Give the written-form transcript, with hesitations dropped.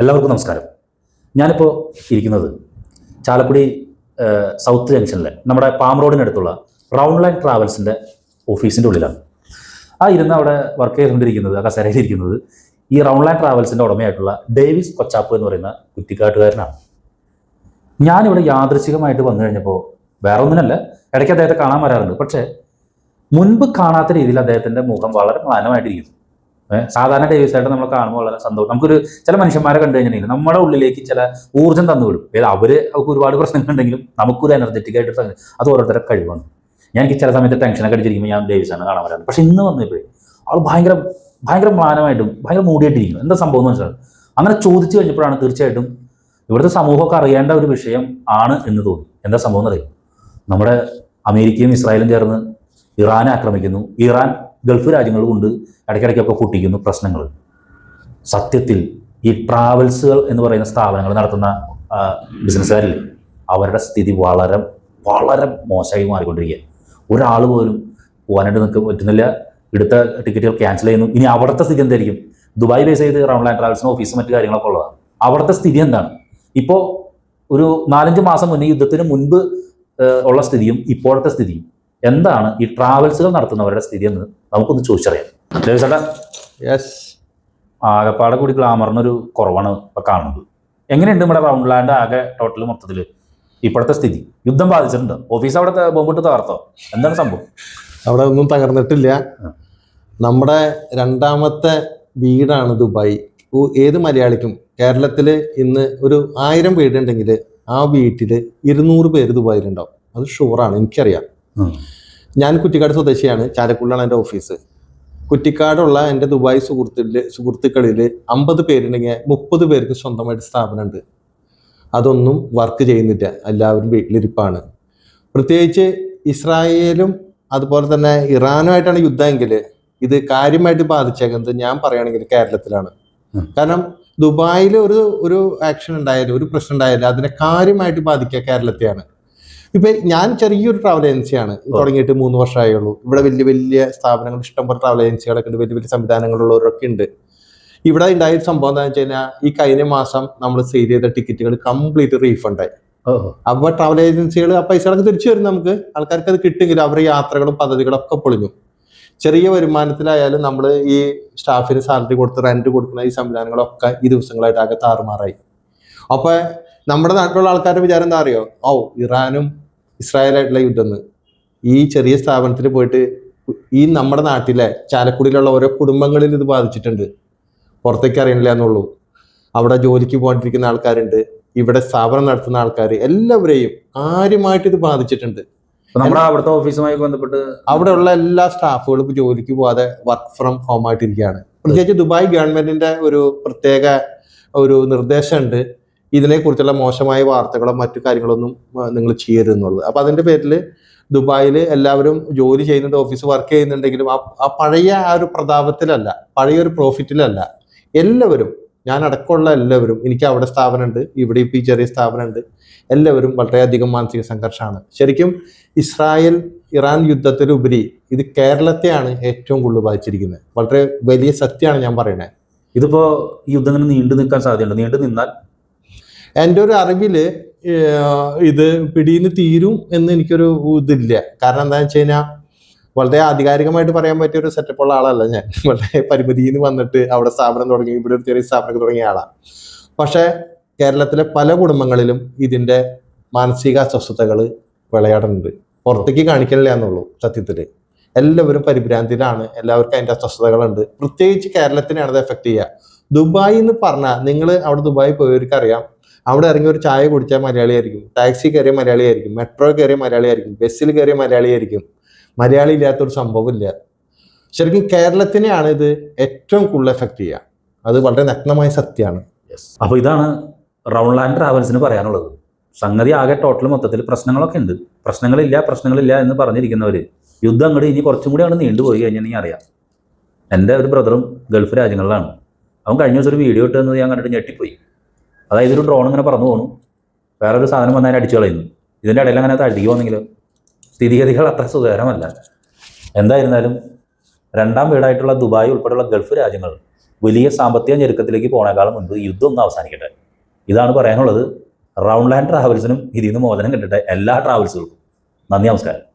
എല്ലാവർക്കും നമസ്കാരം. ഞാനിപ്പോൾ ഇരിക്കുന്നത് ചാലക്കുടി സൗത്ത് ജംഗ്ഷനിലെ നമ്മുടെ പാം റോഡിനടുത്തുള്ള റൗണ്ട് ലൈൻ ട്രാവൽസിൻ്റെ ഓഫീസിൻ്റെ ഉള്ളിലാണ്. അവിടെ വർക്ക് ചെയ്തുകൊണ്ടിരിക്കുന്നത്, ആ കസേരയിലിരിക്കുന്നത് ഈ റൗണ്ട് ലൈൻ ട്രാവൽസിൻ്റെ ഉടമയായിട്ടുള്ള ഡേവിസ് കൊച്ചാപ്പ് എന്ന് പറയുന്ന കുറ്റിക്കാട്ടുകാരനാണ്. ഞാനിവിടെ യാദൃശ്ചികമായിട്ട് വന്നു കഴിഞ്ഞപ്പോൾ വേറെ ഒന്നിനല്ല, ഇടയ്ക്ക് അദ്ദേഹത്തെ കാണാൻ വരാറുണ്ട്. പക്ഷേ മുൻപ് കാണാത്ത രീതിയിൽ അദ്ദേഹത്തിൻ്റെ മുഖം വളരെ മ്ലാനമായിട്ടിരിക്കുന്നു. സാധാരണ ഡേവിസായിട്ട് നമ്മൾ കാണുമ്പോൾ വളരെ സന്തോഷം. നമുക്കൊരു ചില മനുഷ്യന്മാരെ കണ്ടു കഴിഞ്ഞിട്ടുണ്ടെങ്കിൽ നമ്മുടെ ഉള്ളിലേക്ക് ചില ഊർജ്ജം തന്നുവിടും. അവർക്ക് ഒരുപാട് പ്രശ്നങ്ങളുണ്ടെങ്കിലും നമുക്കൊരു എനർജറ്റിക് ആയിട്ട് അത് ഓരോരുത്തരുടെ കഴിവാണ്. എനിക്ക് ചില സമയത്ത് ടെൻഷനൊക്കെ അടിച്ചിരിക്കുമ്പോൾ ഞാൻ ഡേവിസാണ് കാണാൻ വരാറ്. പക്ഷെ ഇന്ന് വന്നപ്പോഴേ അവൾ ഭയങ്കര മ്ലാനമായിട്ടും ഭയങ്കര മൂടിയായിട്ടിരിക്കുന്നു. എന്താ സംഭവം എന്ന് വെച്ചാൽ അങ്ങനെ ചോദിച്ചു കഴിഞ്ഞപ്പോഴാണ് തീർച്ചയായിട്ടും ഇവിടുത്തെ സമൂഹമൊക്കെ അറിയേണ്ട ഒരു വിഷയം ആണ് എന്ന് തോന്നി. എന്താ സംഭവം എന്നറിയാം? നമ്മുടെ അമേരിക്കയും ഇസ്രായേലും ചേർന്ന് ഇറാനെ ആക്രമിക്കുന്നു. ഇറാൻ ഗൾഫ് രാജ്യങ്ങൾ കൊണ്ട് ഇടയ്ക്കിടയ്ക്കൊക്കെ പൊട്ടിക്കുന്നു പ്രശ്നങ്ങൾ. സത്യത്തിൽ ഈ ട്രാവൽസുകൾ എന്ന് പറയുന്ന സ്ഥാപനങ്ങൾ നടത്തുന്ന ബിസിനസ്സുകാരിൽ അവരുടെ സ്ഥിതി വളരെ വളരെ മോശമായി മാറിക്കൊണ്ടിരിക്കുക. ഒരാൾ പോലും പോകാനായിട്ട് നിൽക്കാൻ പറ്റുന്നില്ല. എടുത്ത ടിക്കറ്റുകൾ ക്യാൻസൽ ചെയ്യുന്നു. ഇനി അവിടുത്തെ സ്ഥിതി എന്തായിരിക്കും? ദുബായ് ബേസ് ചെയ്ത് റൗണ്ട് ലൈൻ ട്രാവൽസിന് ഓഫീസും മറ്റു കാര്യങ്ങളൊക്കെ ഉള്ളതാണ്. അവിടുത്തെ സ്ഥിതി എന്താണ്? ഇപ്പോൾ ഒരു 4-5 മാസം മുന്നേ യുദ്ധത്തിന് മുൻപ് ഉള്ള സ്ഥിതിയും ഇപ്പോഴത്തെ സ്ഥിതിയും എന്താണ് ഈ ട്രാവൽസുകൾ നടത്തുന്നവരുടെ സ്ഥിതി എന്ന് നമുക്കൊന്ന് ചോദിച്ചറിയാം. ചേട്ടാ, ആകെപ്പാടെ കൂടി ഗ്ലാമറിനൊരു കുറവാണ് ഇപ്പം കാണുന്നത്. എങ്ങനെയുണ്ട് നമ്മുടെ റൗണ്ട് ലാൻഡ് ആകെ ടോട്ടൽ മൊത്തത്തിൽ ഇപ്പോഴത്തെ സ്ഥിതി? യുദ്ധം ബാധിച്ചിട്ടുണ്ടോ? ഓഫീസ് അവിടെ ബോംബിട്ട് തകർത്തോ? എന്താണ് സംഭവം? അവിടെ ഒന്നും തകർന്നിട്ടില്ല. നമ്മുടെ രണ്ടാമത്തെ വീടാണ് ദുബായ്. ഏത് മലയാളിക്കും കേരളത്തിൽ ഇന്ന് ഒരു 1000 വീടുണ്ടെങ്കിൽ ആ വീട്ടിൽ 200 പേര് ദുബായിലുണ്ടാവും. അത് ഷുവറാണ്, എനിക്കറിയാം. ഞാൻ കുറ്റിക്കാട് സ്വദേശിയാണ്. ചാലക്കുടിലാണ് എൻ്റെ ഓഫീസ്. കുറ്റിക്കാടുള്ള എൻ്റെ ദുബായ് സുഹൃത്തുക്കളിൽ 50 പേരുണ്ടെങ്കിൽ 30 പേർക്ക് സ്വന്തമായിട്ട് സ്ഥാപനമുണ്ട്. അതൊന്നും വർക്ക് ചെയ്യുന്നില്ല, എല്ലാവരും വീട്ടിലിരിപ്പാണ്. പ്രത്യേകിച്ച് ഇസ്രായേലും അതുപോലെ തന്നെ ഇറാനുമായിട്ടാണ് യുദ്ധമെങ്കിൽ ഇത് കാര്യമായിട്ട് ബാധിച്ചേക്കുന്നത് ഞാൻ പറയുകയാണെങ്കിൽ കേരളത്തിലാണ്. കാരണം ദുബായിൽ ഒരു ആക്ഷൻ ഉണ്ടായാലും ഒരു പ്രശ്നം ഉണ്ടായാലും അതിനെ കാര്യമായിട്ട് ബാധിക്കുക കേരളത്തെയാണ്. ഇപ്പൊ ഞാൻ ചെറിയൊരു ട്രാവൽ ഏജൻസിയാണ് തുടങ്ങിയിട്ട് 3 വർഷമായുള്ളൂ. ഇവിടെ വലിയ വലിയ സ്ഥാപനങ്ങൾ, ഇഷ്ടംപോലെ ട്രാവൽ ഏജൻസികളൊക്കെ ഉണ്ട്, വലിയ വലിയ സംവിധാനങ്ങളുള്ളവരൊക്കെ ഉണ്ട്. ഇവിടെ ഉണ്ടായ സംഭവം എന്താണെന്ന് വെച്ച് കഴിഞ്ഞാൽ ഈ കഴിഞ്ഞ മാസം നമ്മൾ സെയിൽ ചെയ്ത ടിക്കറ്റുകൾ കംപ്ലീറ്റ് റീഫണ്ടായി. അപ്പൊ ട്രാവൽ ഏജൻസികൾ ആ പൈസകളൊക്കെ തിരിച്ചു വരും. നമുക്ക് ആൾക്കാർക്ക് അത് കിട്ടുമെങ്കിലും അവരുടെ യാത്രകളും പദ്ധതികളും ഒക്കെ പൊളിഞ്ഞു. ചെറിയ വരുമാനത്തിലായാലും നമ്മൾ ഈ സ്റ്റാഫിന് സാലറി കൊടുത്ത് റെന്റ് കൊടുക്കുന്ന ഈ സംവിധാനങ്ങളൊക്കെ ഈ ദിവസങ്ങളായിട്ട് ആകെ താറുമാറായി. അപ്പൊ നമ്മുടെ നാട്ടിലുള്ള ആൾക്കാരുടെ വിചാരം എന്താ അറിയോ? ഇറാനും ഇസ്രായേലായിട്ടുള്ള യുദ്ധം. ഈ ചെറിയ സ്ഥാപനത്തിൽ പോയിട്ട് ഈ നമ്മുടെ നാട്ടിലെ ചാലക്കുടിയിലുള്ള ഓരോ കുടുംബങ്ങളിൽ ഇത് ബാധിച്ചിട്ടുണ്ട്. പുറത്തേക്ക് അറിയണില്ല എന്നുള്ളൂ. അവിടെ ജോലിക്ക് പോകാണ്ടിരിക്കുന്ന ആൾക്കാരുണ്ട്, ഇവിടെ സ്ഥാപനം നടത്തുന്ന ആൾക്കാർ, എല്ലാവരെയും കാര്യമായിട്ട് ഇത് ബാധിച്ചിട്ടുണ്ട്. നമ്മുടെ അവിടുത്തെ ഓഫീസുമായി ബന്ധപ്പെട്ട് അവിടെയുള്ള എല്ലാ സ്റ്റാഫുകളും ഇപ്പോൾ ജോലിക്ക് പോകാതെ വർക്ക് ഫ്രം ഹോം ആയിട്ടിരിക്കുകയാണ്. പ്രത്യേകിച്ച് ദുബായ് ഗവൺമെന്റിന്റെ ഒരു പ്രത്യേക ഒരു നിർദ്ദേശമുണ്ട്, ഇതിനെക്കുറിച്ചുള്ള മോശമായ വാർത്തകളോ മറ്റു കാര്യങ്ങളൊന്നും നിങ്ങൾ ചെയ്യരുതെന്നുള്ളത്. അപ്പൊ അതിന്റെ പേരിൽ ദുബായിൽ എല്ലാവരും ജോലി ചെയ്യുന്നുണ്ട്, ഓഫീസ് വർക്ക് ചെയ്യുന്നുണ്ടെങ്കിലും ആ പഴയ ആ ഒരു പ്രതാപത്തിലല്ല, പഴയ ഒരു പ്രോഫിറ്റിലല്ല. എല്ലാവരും, ഞാൻ അടക്കമുള്ള എല്ലാവരും, എനിക്ക് അവിടെ സ്ഥാപനമുണ്ട്, ഇവിടെ ഇപ്പോൾ ഈ ചെറിയ സ്ഥാപനമുണ്ട്, എല്ലാവരും വളരെയധികം മാനസിക സംഘർഷമാണ്. ശരിക്കും ഇസ്രായേൽ ഇറാൻ യുദ്ധത്തിലുപരി ഇത് കേരളത്തെയാണ് ഏറ്റവും കൂടുതൽ ബാധിച്ചിരിക്കുന്നത്. വളരെ വലിയ സത്യമാണ് ഞാൻ പറയുന്നത്. ഇതിപ്പോ ഈ യുദ്ധം ഇങ്ങനെ നീണ്ടു നിൽക്കാൻ സാധ്യതയുണ്ട്. നീണ്ടു നിന്നാൽ എൻ്റെ ഒരു അറിവില് ഇത് പിടിയിന്ന് തീരും എന്ന് എനിക്കൊരു ഇതില്ല. കാരണം എന്താണെന്ന് വെച്ച് കഴിഞ്ഞാൽ വളരെ ആധികാരികമായിട്ട് പറയാൻ പറ്റിയ ഒരു സെറ്റപ്പുള്ള ആളല്ല ഞാൻ. വളരെ പരിമിതിയിൽ നിന്ന് വന്നിട്ട് അവിടെ സ്ഥാപനം തുടങ്ങി, ഇവിടെ ഒരു ചെറിയ സ്ഥാപനം തുടങ്ങിയ ആളാണ്. പക്ഷെ കേരളത്തിലെ പല കുടുംബങ്ങളിലും ഇതിന്റെ മാനസിക അസ്വസ്ഥതകൾ വിളയാടുന്നുണ്ട്. പുറത്തേക്ക് കാണിക്കണില്ല എന്നുള്ളൂ. സത്യത്തിൽ എല്ലാവരും പരിഭ്രാന്തിയിലാണ്, എല്ലാവർക്കും അതിന്റെ അസ്വസ്ഥതകളുണ്ട്. പ്രത്യേകിച്ച് കേരളത്തിനാണ് അത് എഫക്ട് ചെയ്യുക. ദുബായ് എന്ന് പറഞ്ഞാൽ, നിങ്ങൾ അവിടെ ദുബായ് പോയവർക്ക് അറിയാം, അവിടെ ഇറങ്ങി ഒരു ചായ കുടിച്ചാൽ മലയാളിയായിരിക്കും, ടാക്സി കയറിയ മലയാളിയായിരിക്കും, മെട്രോ കയറിയ മലയാളിയായിരിക്കും, ബസ്സിൽ കയറിയ മലയാളിയായിരിക്കും. മലയാളി ഇല്ലാത്തൊരു സംഭവമില്ല. ശരിക്കും കേരളത്തിനെയാണ് ഇത് ഏറ്റവും കൂടുതൽ എഫക്ട് ചെയ്യുക. അത് വളരെ നഗ്നമായ സത്യമാണ്. അപ്പോൾ ഇതാണ് റൗണ്ട് ലൈൻ ട്രാവൽസിന് പറയാനുള്ളത്. സംഗതി ആകെ ടോട്ടൽ മൊത്തത്തിൽ പ്രശ്നങ്ങളൊക്കെ ഉണ്ട്. പ്രശ്നങ്ങളില്ല എന്ന് പറഞ്ഞിരിക്കുന്നവർ യുദ്ധം അങ്ങോട്ട് ഇനി കുറച്ചും കൂടി അങ്ങോട്ട് നീണ്ടുപോയി കഴിഞ്ഞിട്ടുണ്ടെങ്കിൽ അറിയാം. എൻ്റെ ഒരു ബ്രദറും ഗൾഫ് രാജ്യങ്ങളിലാണ്. അവൻ കഴിഞ്ഞ ദിവസം ഒരു വീഡിയോ ഇട്ടെന്ന് ഞാൻ കണ്ടിട്ട് ഞെട്ടിപ്പോയി. അതായത് ഒരു ഡ്രോൺ ഇങ്ങനെ പറന്നു പോകുന്നു, വേറൊരു സാധനം വന്നതിനെ അടിച്ചു കളയുന്നു. ഇതിൻ്റെ ഇടയിൽ അങ്ങനെ തഴുകി പോകുന്നെങ്കിലും സ്ഥിതിഗതികൾ അത്ര സുഖകരമല്ല. എന്തായിരുന്നാലും രണ്ടാം വീടായിട്ടുള്ള ദുബായ് ഉൾപ്പെടെയുള്ള ഗൾഫ് രാജ്യങ്ങൾ വലിയ സാമ്പത്തിക ഞെരുക്കത്തിലേക്ക് പോണേക്കാളും മുൻപ് യുദ്ധം ഒന്ന് അവസാനിക്കട്ടെ. ഇതാണ് പറയാനുള്ളത്. റൗണ്ട് ലാൻഡ് ട്രാവൽസിനും ഇതിൽ നിന്ന് മോചനം കിട്ടട്ടെ എല്ലാ ട്രാവൽസുകൾക്കും. നന്ദി, നമസ്കാരം.